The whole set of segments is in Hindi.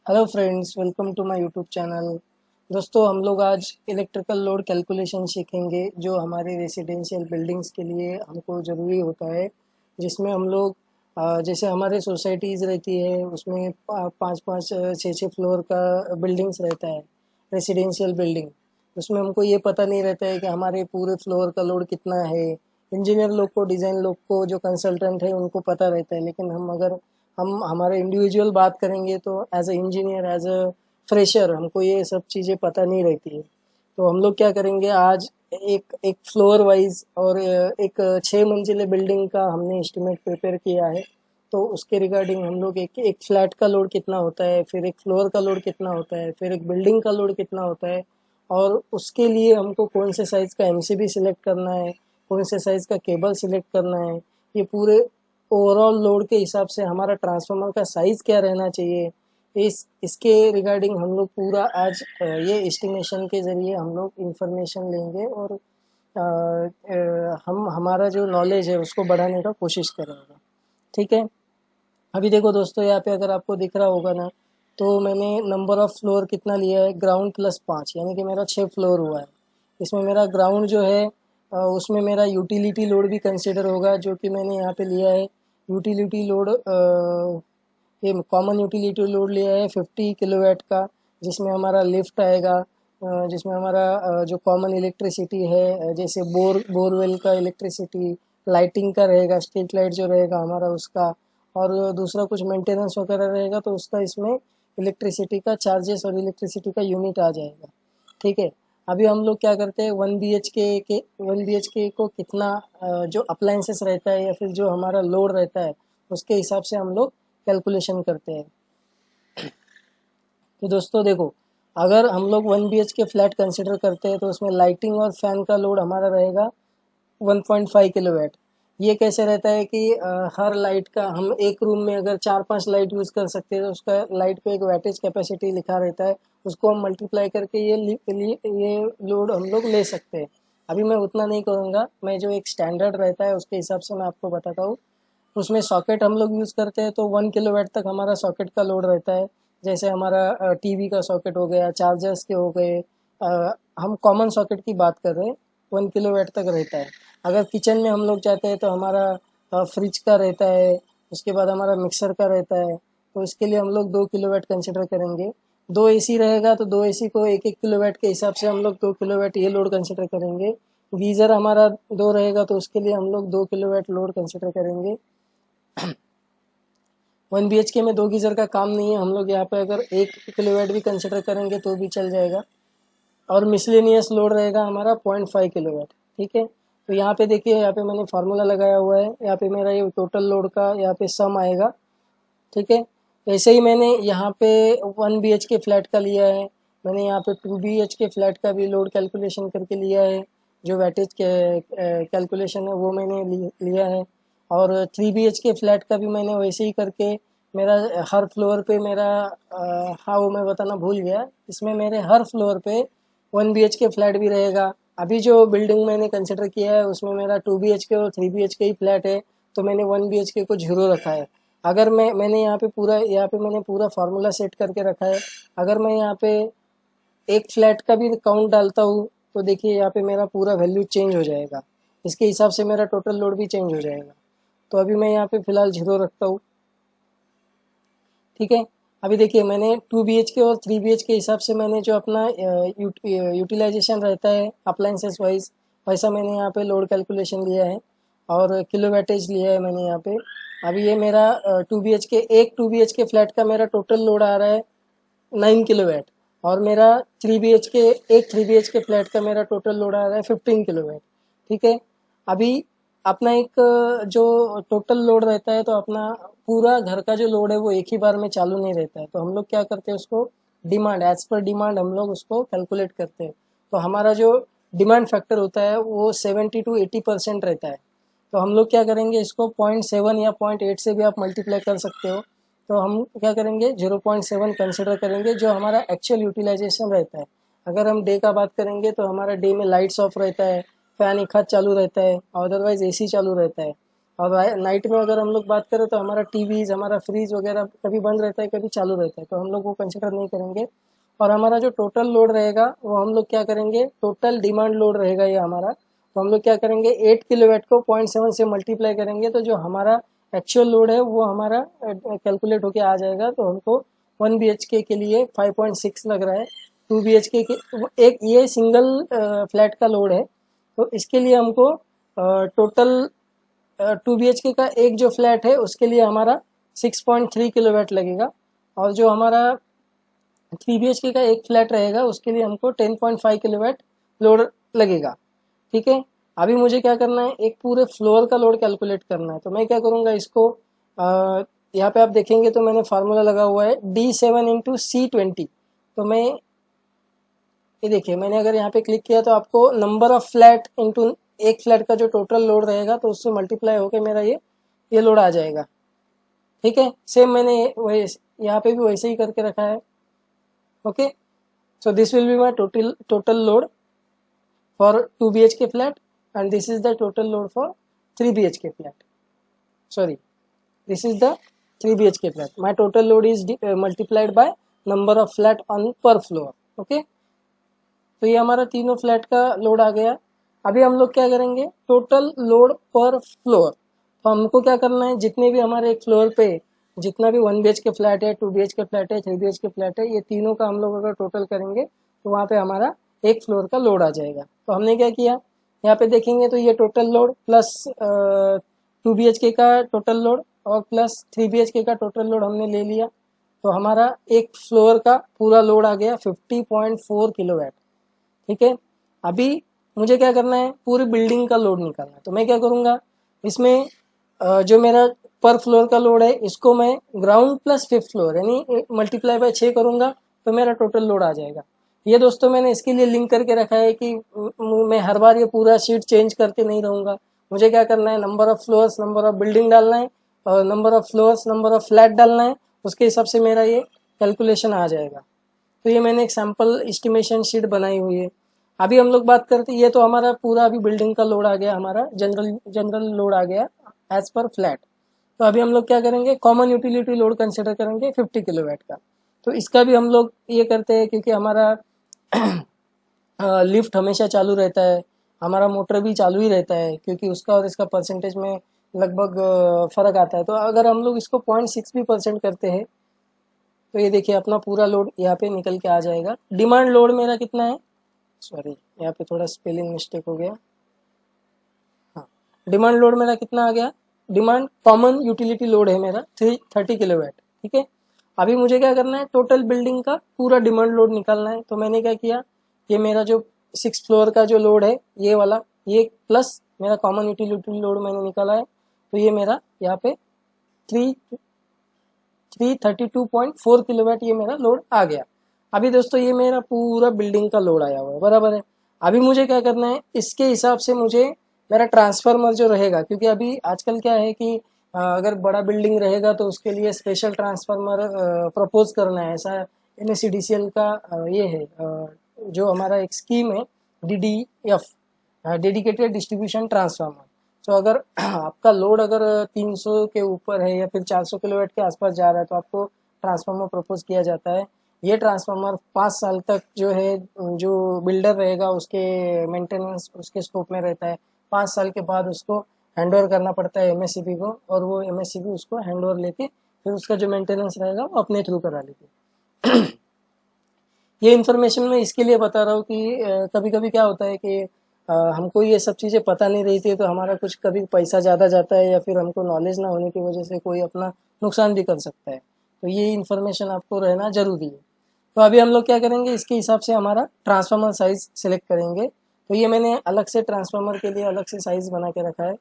Hello friends, welcome to my YouTube channel. दोस्तों, हम लोग आज इलेक्ट्रिकल लोड कैलकुलेशन सीखेंगे जो हमारे रेसिडेंशियल बिल्डिंग्स के लिए हमको ज़रूरी होता है। जिसमें हम लोग जैसे हमारे सोसाइटीज़ रहती है उसमें पाँच पाँच छः छः फ्लोर का बिल्डिंग्स रहता है, रेसिडेंशियल बिल्डिंग। उसमें हमको ये पता नहीं रहता है कि हमारे पूरे फ्लोर का लोड कितना है। इंजीनियर लोग को, डिज़ाइन लोग को, जो कंसल्टेंट है उनको पता रहता है, लेकिन हम हमारे इंडिविजुअल बात करेंगे तो as a engineer, as a fresher, हमको ये सब चीज़ें पता नहीं रहती है। तो हम लोग क्या करेंगे आज, एक एक फ्लोर वाइज और एक 6 मंजिले बिल्डिंग का हमने एस्टिमेट प्रिपेयर किया है। तो उसके रिगार्डिंग हम लोग एक एक फ्लैट का लोड कितना होता है, फिर एक फ्लोर का लोड कितना होता है, फिर एक बिल्डिंग का लोड कितना होता है, और उसके लिए हमको कौन से साइज़ का एमसीबी सिलेक्ट करना है, कौन से साइज़ का केबल सिलेक्ट करना है, ये पूरे ओवरऑल लोड के हिसाब से हमारा ट्रांसफार्मर का साइज़ क्या रहना चाहिए, इसके रिगार्डिंग हम लोग पूरा आज ये एस्टिमेशन के ज़रिए हम लोग इंफॉर्मेशन लेंगे और हम हमारा जो नॉलेज है उसको बढ़ाने का कोशिश करेंगे। ठीक है। अभी देखो दोस्तों, यहाँ पे अगर आपको दिख रहा होगा ना, तो मैंने नंबर ऑफ़ फ्लोर कितना लिया है, ग्राउंड प्लस 5, यानी कि मेरा 6 फ्लोर हुआ है। इसमें मेरा ग्राउंड जो है उसमें मेरा यूटिलिटी लोड भी कंसिडर होगा, जो कि मैंने यहाँ पे लिया है। यूटिलिटी लोड, ये कॉमन यूटिलिटी लोड लिया है 50 किलोवाट का, जिसमें हमारा लिफ्ट आएगा, जिसमें हमारा जो कॉमन इलेक्ट्रिसिटी है, जैसे बोरवेल का इलेक्ट्रिसिटी, लाइटिंग का रहेगा, स्ट्रीट लाइट जो रहेगा हमारा उसका, और दूसरा कुछ मेंटेनेंस वगैरह रहेगा तो उसका इसमें इलेक्ट्रिसिटी का चार्जेस और इलेक्ट्रिसिटी का यूनिट आ जाएगा। ठीक है। अभी हम लोग क्या करते हैं, 1 BHK को कितना जो अप्लायंसेस रहता है या फिर जो हमारा लोड रहता है उसके हिसाब से हम लोग कैलकुलेशन करते हैं। तो दोस्तों देखो, अगर हम लोग 1 BHK फ्लैट कंसिडर करते हैं तो उसमें लाइटिंग और फैन का लोड हमारा रहेगा 1.5 किलोवाट। ये कैसे रहता है कि हर लाइट का, हम एक रूम में अगर 4-5 लाइट यूज़ कर सकते हैं तो उसका लाइट पे एक वैटेज कैपेसिटी लिखा रहता है, उसको हम मल्टीप्लाई करके ये लोड हम लोग ले सकते हैं। अभी मैं उतना नहीं करूँगा, मैं जो एक स्टैंडर्ड रहता है उसके हिसाब से मैं आपको बताता हूँ। उसमें सॉकेट हम लोग यूज़ करते हैं तो 1 किलोवाट तक हमारा सॉकेट का लोड रहता है। जैसे हमारा टीवी का सॉकेट हो गया, चार्जर्स के हो गए, हम कॉमन सॉकेट की बात कर रहे हैं, 1 किलोवाट तक रहता है। अगर किचन में हम लोग चाहते हैं तो हमारा फ्रिज का रहता है, उसके बाद हमारा मिक्सर का रहता है, तो इसके लिए हम लोग 2 किलोवाट कंसिडर करेंगे। 2 AC रहेगा तो 2 AC को 1-1 किलोवाट के हिसाब से हम लोग 2 किलोवाट ये लोड कंसिडर करेंगे। गीज़र हमारा 2 रहेगा तो उसके लिए हम लोग 2 किलोवाट लोड कंसिडर करेंगे। 1 BHK में 2 गीज़र का काम नहीं है, हम लोग यहाँ पे अगर 1 किलोवाट भी कंसिडर करेंगे तो भी चल जाएगा। और मिसलेनियस लोड रहेगा हमारा 0.5 किलोवाट। ठीक है। तो यहाँ पे देखिए, यहाँ पे मैंने फार्मूला लगाया हुआ है, यहाँ पे मेरा ये टोटल लोड का यहाँ पे सम आएगा। ठीक है। ऐसे ही मैंने यहाँ पे 1 BHK फ्लैट का लिया है, मैंने यहाँ पे 2 BHK फ्लैट का भी लोड कैलकुलेशन करके लिया है। जो वैटेज कैलकुलेशन है वो मैंने लिया है। और 3 BHK फ्लैट का भी मैंने वैसे ही करके, मेरा हर फ्लोर पे मेरा हाँ, वो मैं बताना भूल गया, इसमें मेरे हर फ्लोर पे 1 BHK फ्लैट भी रहेगा। अभी जो बिल्डिंग मैंने कंसिडर किया है उसमें मेरा 2 BHK और 3 BHK ही फ्लैट है, तो मैंने 1 BHK को 0 रखा है। अगर मैंने यहाँ पे मैंने पूरा फार्मूला सेट करके रखा है। अगर मैं यहाँ पे एक फ्लैट का भी काउंट डालता हूँ तो देखिए यहाँ पे मेरा पूरा वैल्यू चेंज हो जाएगा, इसके हिसाब से मेरा टोटल लोड भी चेंज हो जाएगा। तो अभी मैं यहाँ पे फिलहाल 0 रखता हूँ। ठीक है। अभी देखिए, मैंने 2 BHK और 3 BHK के हिसाब से मैंने जो अपना यूटिलाइजेशन रहता है अप्लाइंसेस वाइज, वैसा मैंने यहाँ पे लोड कैलकुलेशन लिया है और किलो वैटेज लिया है मैंने यहाँ पे। अभी ये मेरा 2 BHK फ्लैट का मेरा टोटल लोड आ रहा है 9 किलोवाट, और मेरा 3 BHK फ्लैट का मेरा टोटल लोड आ रहा है 15 किलोवाट। ठीक है। अभी अपना एक जो टोटल लोड रहता है, तो अपना पूरा घर का जो लोड है वो एक ही बार में चालू नहीं रहता है, तो हम लोग क्या करते हैं उसको डिमांड, एज पर डिमांड हम लोग उसको कैलकुलेट करते हैं। तो हमारा जो डिमांड फैक्टर होता है वो 70 to 80% रहता है। तो हम लोग क्या करेंगे, इसको 0.7 या 0.8 से भी आप मल्टीप्लाई कर सकते हो। तो हम क्या करेंगे, 0.7 कंसिडर करेंगे जो हमारा एक्चुअल यूटिलाइजेशन रहता है। अगर हम डे का बात करेंगे तो हमारा डे में लाइट्स ऑफ रहता है, फैन एक हाथ चालू रहता है, अदरवाइज AC चालू रहता है। और नाइट में अगर हम लोग बात करें तो हमारा टीवीज, हमारा फ्रिज वगैरह कभी बंद रहता है, कभी चालू रहता है, तो हम लोग वो कंसिडर नहीं करेंगे। और हमारा जो टोटल लोड रहेगा वो हम लोग क्या करेंगे, टोटल डिमांड लोड रहेगा ये हमारा, तो हम लोग क्या करेंगे 8 किलोवाट को 0.7 से मल्टीप्लाई करेंगे, तो जो हमारा एक्चुअल लोड है वो हमारा कैलकुलेट होके आ जाएगा। तो हमको 1 BHK के लिए 5.6 लग रहा है, 2 BHK के एक ये सिंगल फ्लैट का लोड है, तो इसके लिए हमको टोटल 2 BHK का एक जो फ्लैट है उसके लिए हमारा 6.3 किलोवाट लगेगा, और जो हमारा 3 BHK का एक फ्लैट रहेगा उसके लिए हमको 10.5 किलोवाट लोड लगेगा। ठीक है, अभी मुझे क्या करना है, एक पूरे फ्लोर का लोड कैलकुलेट करना है। तो मैं क्या करूँगा, इसको यहाँ पे आप देखेंगे तो मैंने फार्मूला लगा हुआ है D7 इंटू C20। तो मैं ये देखिए, मैंने अगर यहाँ पे क्लिक किया तो आपको नंबर ऑफ फ्लैट इंटू एक फ्लैट का जो टोटल लोड रहेगा तो उससे मल्टीप्लाई होकर मेरा ये लोड आ जाएगा। ठीक है, सेम मैंने वही यहाँ पे भी वैसे ही करके रखा है। Okay, so this will be my total load for 2 BHK flat, and this is the total load for 3 BHK flat. Sorry, this is the 3 BHK flat. My total load is multiplied by number of flat on per floor. Okay, तो ये हमारा तीनों फ्लैट का लोड आ गया। अभी हम लोग क्या करेंगे, टोटल लोड पर फ्लोर। तो हमको क्या करना है, जितने भी हमारे एक फ्लोर पे जितना भी 1 BHK फ्लैट है, 2 BHK फ्लैट है, 3 BHK फ्लैट है, ये तीनों का हम लोग अगर टोटल करेंगे तो वहाँ पे हमारा एक फ्लोर का लोड आ जाएगा। तो हमने क्या किया, यहाँ पे देखेंगे तो ये टोटल लोड प्लस 2 BHK का टोटल लोड और प्लस 3 BHK का टोटल लोड हमने ले लिया, तो हमारा एक फ्लोर का पूरा लोड आ गया 50.4 किलोवाट। ठीक है, अभी मुझे क्या करना है, पूरी बिल्डिंग का लोड निकालना है। तो मैं क्या करूँगा, इसमें जो मेरा पर फ्लोर का लोड है इसको मैं ग्राउंड प्लस 5th फ्लोर यानी मल्टीप्लाई बाय 6 करूँगा, तो मेरा टोटल लोड आ जाएगा। ये दोस्तों मैंने इसके लिए लिंक करके रखा है कि मैं हर बार ये पूरा शीट चेंज करते नहीं रहूँगा। मुझे क्या करना है, number of floors, number of building डालना है, और number of floors, number of flat डालना है, उसके हिसाब से मेरा ये कैलकुलेशन आ जाएगा। तो ये मैंने एक सैम्पल एस्टिमेशन शीट बनाई हुई है। अभी हम लोग बात करते हैं, ये तो हमारा पूरा अभी बिल्डिंग का लोड आ गया, हमारा जनरल लोड आ गया एज पर फ्लैट। तो अभी हम लोग क्या करेंगे, कॉमन यूटिलिटी लोड कंसिडर करेंगे 50 किलोवाट का। तो इसका भी हम लोग ये करते हैं क्योंकि हमारा लिफ्ट हमेशा चालू रहता है, हमारा मोटर भी चालू ही रहता है, क्योंकि उसका और इसका परसेंटेज में लगभग फ़र्क आता है। तो अगर हम लोग इसको 0.6 भी % करते हैं तो ये देखिए अपना पूरा लोड यहाँ पे निकल के आ जाएगा। डिमांड लोड मेरा कितना है, सॉरी यहाँ पे थोड़ा स्पेलिंग मिस्टेक हो गया। हाँ, डिमांड लोड मेरा कितना आ गया, डिमांड कॉमन यूटिलिटी लोड है मेरा 30 किलोवाट। ठीक है, अभी मुझे क्या करना है, टोटल बिल्डिंग का पूरा डिमांड लोड निकालना है। तो मैंने क्या किया, ये मेरा जो 6th फ्लोर का जो लोड है ये वाला, ये प्लस मेरा कॉमन यूटिलिटी लोड मैंने निकाला है, तो ये मेरा यहाँ पे 332.4 किलोवाट ये मेरा लोड आ गया। अभी दोस्तों ये मेरा पूरा बिल्डिंग का लोड आया हुआ है, बराबर है। अभी मुझे क्या करना है, इसके हिसाब से मुझे मेरा ट्रांसफार्मर जो रहेगा, क्योंकि अभी आजकल क्या है कि अगर बड़ा बिल्डिंग रहेगा तो उसके लिए स्पेशल ट्रांसफार्मर प्रपोज करना है, ऐसा NSCDCL का ये है, जो हमारा एक स्कीम है DDF, डेडिकेटेड डिस्ट्रीब्यूशन ट्रांसफार्मर। तो अगर आपका लोड अगर 300 के ऊपर है या फिर 400 किलोवाट के आसपास जा रहा है तो आपको ट्रांसफार्मर प्रपोज किया जाता है। ये ट्रांसफार्मर 5 साल तक जो है, जो बिल्डर रहेगा उसके मेंटेनेंस उसके स्कोप में रहता है। 5 साल के बाद उसको हैंडओवर करना पड़ता है MSCB को, और वो MSCB उसको हैंडओवर लेके फिर उसका जो मेंटेनेंस रहेगा वो अपने थ्रू करा लेती है। ये इन्फॉर्मेशन मैं इसके लिए बता रहा हूँ कि कभी कभी क्या होता है कि हमको ये सब चीज़ें पता नहीं रहती है, तो हमारा कुछ कभी पैसा ज़्यादा जाता है या फिर हमको नॉलेज ना होने की वजह से कोई अपना नुकसान भी कर सकता है। तो ये इन्फॉर्मेशन आपको रहना ज़रूरी है। तो अभी हम लोग क्या करेंगे, इसके हिसाब से हमारा ट्रांसफार्मर साइज़ सेलेक्ट करेंगे। तो ये मैंने अलग से ट्रांसफार्मर के लिए अलग से साइज़ बना के रखा है।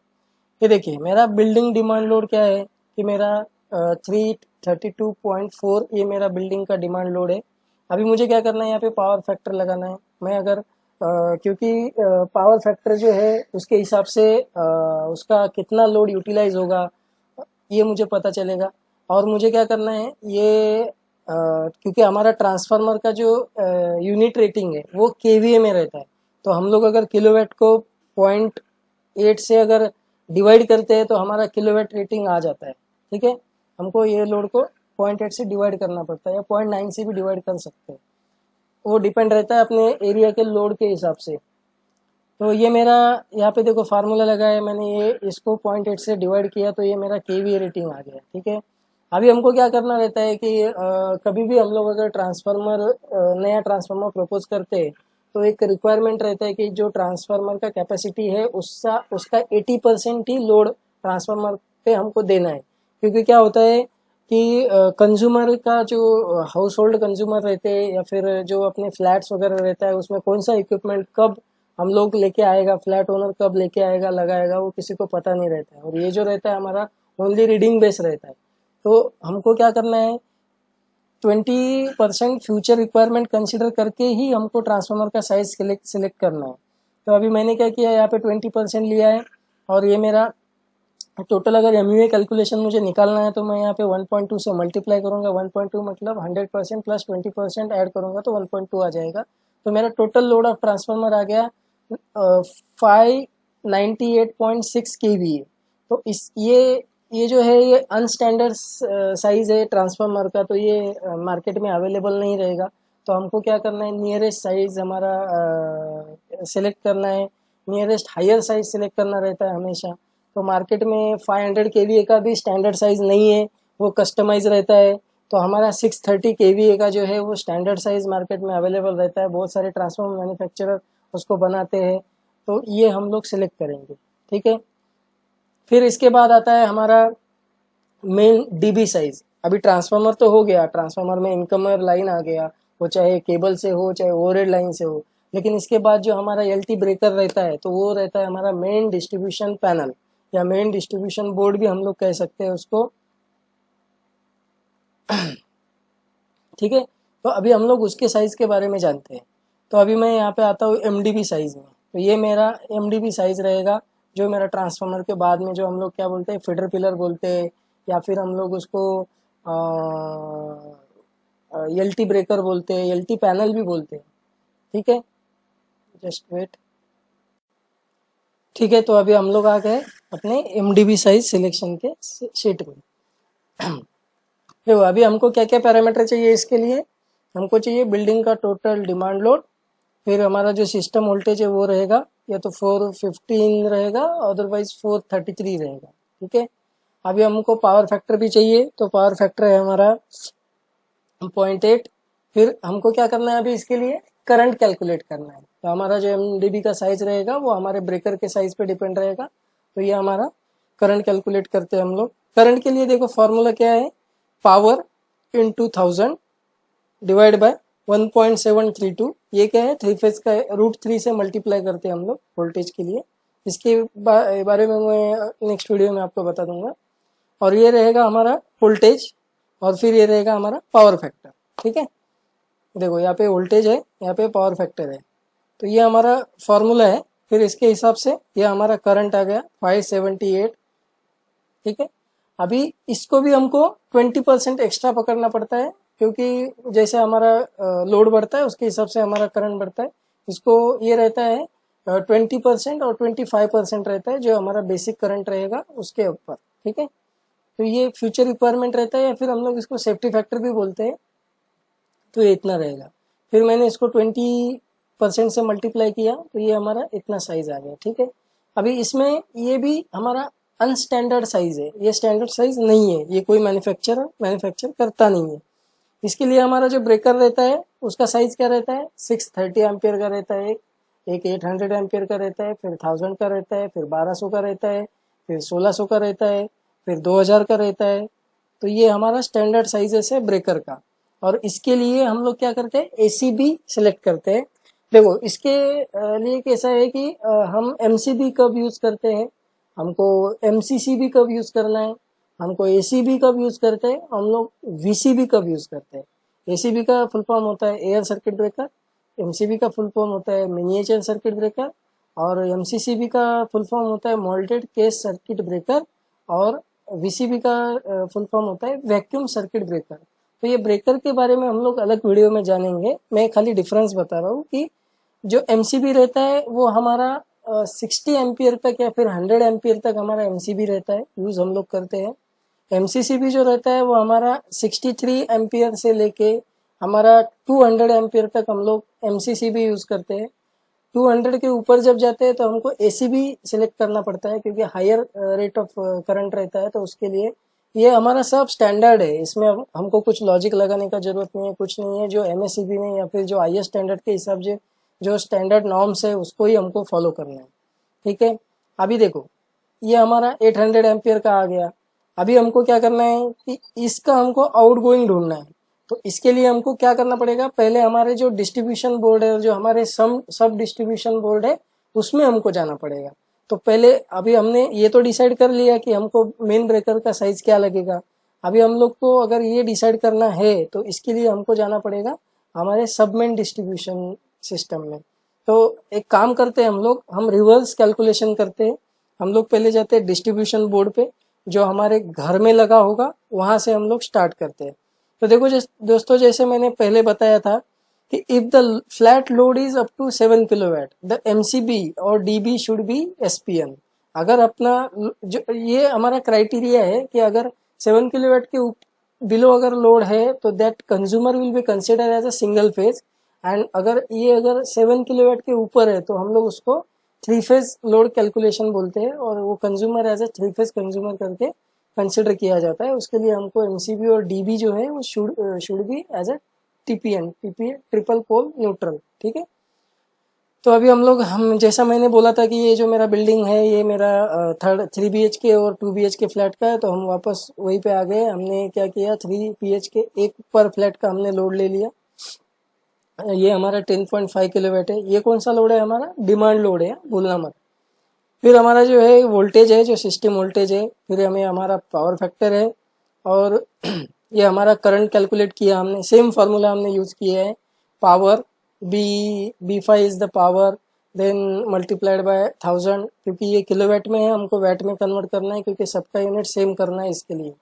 ये देखिए मेरा बिल्डिंग डिमांड लोड क्या है कि मेरा 332.4 ये मेरा बिल्डिंग का डिमांड लोड है। अभी मुझे क्या करना है, यहाँ पे पावर फैक्टर लगाना है। मैं अगर क्योंकि पावर फैक्टर जो है उसके हिसाब से उसका कितना लोड यूटिलाइज होगा ये मुझे पता चलेगा। और मुझे क्या करना है, ये क्योंकि हमारा ट्रांसफार्मर का जो यूनिट रेटिंग है वो KVA में रहता है, तो हम लोग अगर किलोवाट को 0.8 से अगर डिवाइड करते हैं तो हमारा किलोवाट रेटिंग आ जाता है। ठीक है, हमको ये लोड को 0.8 से डिवाइड करना पड़ता है या 0.9 से भी डिवाइड कर सकते हैं, वो डिपेंड रहता है अपने एरिया के लोड के हिसाब से। तो ये मेरा यहाँ पे देखो फार्मूला लगा है, मैंने ये इसको 0.8 से डिवाइड किया तो ये मेरा केवीए रेटिंग आ गया। ठीक है, अभी हमको क्या करना रहता है कि कभी भी हम लोग अगर ट्रांसफार्मर नया ट्रांसफार्मर प्रपोज करते हैं तो एक रिक्वायरमेंट रहता है कि जो ट्रांसफार्मर का कैपेसिटी है उसका 80% ही लोड ट्रांसफार्मर पे हमको देना है। क्योंकि क्या होता है कि कंज्यूमर का जो हाउस होल्ड कंज्यूमर रहते हैं या फिर जो अपने फ्लैट्स वगैरह रहता है उसमें कौन सा इक्विपमेंट कब हम लोग लेके आएगा, फ्लैट ओनर कब लेके आएगा लगाएगा, वो किसी को पता नहीं रहता है। और ये जो रहता है हमारा ओनली रीडिंग बेस रहता है। तो हमको क्या करना है, 20% फ्यूचर रिक्वायरमेंट कंसिडर करके ही हमको ट्रांसफार्मर का साइज सिलेक्ट करना है। तो अभी मैंने क्या किया, यहाँ पे 20% लिया है और ये मेरा टोटल अगर एमयूए कैलकुलेशन मुझे निकालना है तो मैं यहाँ पे 1.2 से मल्टीप्लाई करूंगा। 1.2 मतलब 100% प्लस 20% ऐड करूंगा तो 1.2 आ जाएगा। तो मेरा टोटल लोड ऑफ ट्रांसफार्मर आ गया 598.6 केवीए। तो इस ये जो है ये अनस्टैंडर्ड साइज है ट्रांसफार्मर का, तो ये मार्केट में अवेलेबल नहीं रहेगा। तो हमको क्या करना है, नियरेस्ट साइज हमारा सिलेक्ट करना है, नियरेस्ट हायर साइज सिलेक्ट करना रहता है हमेशा। तो मार्केट में 500 केवीए का भी स्टैंडर्ड साइज नहीं है, वो कस्टमाइज रहता है। तो हमारा 630 केवीए का जो है वो स्टैंडर्ड साइज मार्केट में अवेलेबल रहता है, बहुत सारे ट्रांसफार्मर मैन्युफैक्चरर उसको बनाते हैं। तो ये हम लोग सिलेक्ट करेंगे। ठीक है, फिर इसके बाद आता है हमारा मेन डीबी साइज। अभी ट्रांसफार्मर तो हो गया, ट्रांसफार्मर में इनकमर लाइन आ गया, वो चाहे केबल से हो चाहे ओवरहेड लाइन से हो। लेकिन इसके बाद जो हमारा एलटी ब्रेकर रहता है तो वो रहता है हमारा मेन डिस्ट्रीब्यूशन पैनल या मेन डिस्ट्रीब्यूशन बोर्ड भी हम लोग कह सकते हैं उसको। ठीक है, तो अभी हम लोग उसके साइज के बारे में जानते हैं। तो अभी मैं यहाँ पे आता हूँ एमडीबी साइज में। तो ये मेरा एमडीबी साइज रहेगा, जो मेरा ट्रांसफार्मर के बाद में जो हम लोग क्या बोलते हैं फीडर पिलर बोलते हैं, या फिर हम लोग उसको एलटी ब्रेकर बोलते हैं, एलटी पैनल भी बोलते हैं। ठीक है, जस्ट वेट। ठीक है, तो अभी हम लोग आ गए अपने एमडीबी साइज सिलेक्शन के शीट में। देखो अभी हमको क्या क्या पैरामीटर चाहिए इसके लिए, हमको चाहिए बिल्डिंग का टोटल डिमांड लोड, फिर हमारा जो सिस्टम वोल्टेज है वो रहेगा या तो 415 रहेगा, अदरवाइज 433 रहेगा। ठीक है, अभी हमको पावर फैक्टर भी चाहिए, तो पावर फैक्टर है हमारा 0.8। फिर हमको क्या करना है, अभी इसके लिए करंट कैलकुलेट करना है। तो हमारा जो एमडीबी का साइज रहेगा वो हमारे ब्रेकर के साइज पे डिपेंड रहेगा। तो ये हमारा करंट कैलकुलेट करते हैं हम लोग। करंट के लिए देखो फॉर्मूला क्या है, पावर इंटू 1000 डिवाइड बाय 1.732। ये क्या है, 3 फेज का √3 से मल्टीप्लाई करते हैं हम लोग वोल्टेज के लिए। इसके बारे में मैं नेक्स्ट वीडियो में आपको बता दूंगा। और ये रहेगा हमारा वोल्टेज और फिर ये रहेगा हमारा पावर फैक्टर। ठीक है, देखो यहाँ पे वोल्टेज है, यहाँ पे पावर फैक्टर है, तो ये हमारा फॉर्मूला है। फिर इसके हिसाब से ये हमारा करंट आ गया 578। ठीक है, अभी इसको भी हमको 20% एक्स्ट्रा पकड़ना पड़ता है, क्योंकि जैसे हमारा लोड बढ़ता है उसके हिसाब से हमारा करंट बढ़ता है। इसको ये रहता है 20% और 25% रहता है जो हमारा बेसिक करंट रहेगा उसके ऊपर। ठीक है, तो ये फ्यूचर रिक्वायरमेंट रहता है या फिर हम लोग इसको सेफ्टी फैक्टर भी बोलते हैं। तो ये इतना रहेगा। फिर मैंने इसको 20% से मल्टीप्लाई किया तो ये हमारा इतना साइज आ गया। ठीक है, अभी इसमें ये भी हमारा अनस्टैंडर्ड साइज है, ये स्टैंडर्ड साइज नहीं है, ये कोई मैन्युफैक्चर करता नहीं है। इसके लिए हमारा जो ब्रेकर रहता है उसका साइज क्या रहता है, 630 एम्पियर का रहता है, एक 800 एम्पियर का रहता है, फिर 1000 का रहता है, फिर 1200 का रहता है, फिर 1600 का रहता है, फिर 2000 का रहता है। तो ये हमारा स्टैंडर्ड साइजेस है ब्रेकर का। और इसके लिए हम लोग क्या करते हैं, एसीबी सिलेक्ट करते हैं। देखो इसके लिए कैसा है कि हम एमसीबी कब यूज करते हैं, हमको एमसीसीबी कब यूज करना है, हमको एसीबी कब यूज करते हैं, हम लोग वीसीबी कब यूज करते हैं। एसीबी का फुल फॉर्म होता है एयर सर्किट ब्रेकर, एमसीबी का फुल फॉर्म होता है मिनिएचर सर्किट ब्रेकर, और एमसीसीबी का फुल फॉर्म होता है मोल्टेड केस सर्किट ब्रेकर, और वीसीबी का फुल फॉर्म होता है वैक्यूम सर्किट ब्रेकर। तो ये ब्रेकर के बारे में हम लोग अलग वीडियो में जानेंगे, मैं खाली डिफरेंस बता रहा हूँ कि जो एमसीबी रहता है वो हमारा 60 एम्पियर तक या फिर 100 एम्पियर तक हमारा एमसीबी रहता है, यूज़ हम लोग करते हैं। एमसीसीबी जो रहता है वो हमारा 63 एम्पियर से लेके हमारा 200 एम्पियर तक हम लोग एमसीसीबी यूज़ करते हैं। 200 के ऊपर जब जाते हैं तो हमको एसीबी सिलेक्ट करना पड़ता है, क्योंकि हायर रेट ऑफ करंट रहता है। तो उसके लिए ये हमारा सब स्टैंडर्ड है, इसमें हमको कुछ लॉजिक लगाने का जरूरत नहीं है, कुछ नहीं है। जो एमएससीबी में या फिर जो आईएस स्टैंडर्ड के हिसाब से जो स्टैंडर्ड नॉर्म्स है उसको ही हमको फॉलो करना है, ठीक है। अभी देखो ये हमारा 800 एम्पियर का आ गया। अभी हमको क्या करना है कि इसका हमको आउटगोइंग ढूंढना है। तो इसके लिए हमको क्या करना पड़ेगा, पहले हमारे जो डिस्ट्रीब्यूशन बोर्ड है, जो हमारे सब डिस्ट्रीब्यूशन बोर्ड है, उसमें हमको जाना पड़ेगा। तो पहले अभी हमने ये तो डिसाइड कर लिया कि हमको मेन ब्रेकर का साइज क्या लगेगा। अभी हम लोग को अगर ये डिसाइड करना है तो इसके लिए हमको जाना पड़ेगा हमारे सब मेन डिस्ट्रीब्यूशन सिस्टम में। तो एक काम करते हैं हम रिवर्स कैलकुलेशन करते हैं। हम लोग पहले जाते हैं डिस्ट्रीब्यूशन बोर्ड पे, जो हमारे घर में लगा होगा, वहां से हम लोग स्टार्ट करते हैं। तो देखो दोस्तों, जैसे मैंने पहले बताया था कि if the flat load is up to 7 kilowatt the MCB और डीबी शुड बी एसपीएन। अगर अपना जो ये हमारा क्राइटेरिया है कि अगर 7 किलोवाट के बिलो अगर लोड है तो that consumer will be consider as a single phase. And अगर 7 किलोवाट के ऊपर है तो हम लोग उसको 3 फेज लोड कैलकुलेशन बोलते हैं, और वो consumer as a 3 phase consumer करके कंसिडर किया जाता है। उसके लिए हमको एमसीबी और डीबी जो है वो should be as a TPN triple pole neutral, ठीक है। तो अभी हम जैसा मैंने बोला था कि ये जो मेरा बिल्डिंग है ये मेरा 3 BHK और 2 BHK फ्लैट का है। तो हम वापस वहीं पे आ गए। हमने क्या किया, 3 BHK एक पर फ्लैट का हमने लोड ले लिया। ये हमारा 10.5 किलोवाट है। ये कौन सा लोड है, हमारा डिमांड लोड है, भूलना मत। फिर हमारा जो है वोल्टेज है, जो सिस्टम वोल्टेज है। फिर हमें हमारा पावर फैक्टर है, और ये हमारा करंट कैलकुलेट किया हमने। सेम फार्मूला हमने यूज किया है, power B5 is the power, then multiplied by 1000, क्योंकि ये किलोवाट में है, हमको वाट में कन्वर्ट करना है क्योंकि सबका यूनिट सेम करना है इसके लिए।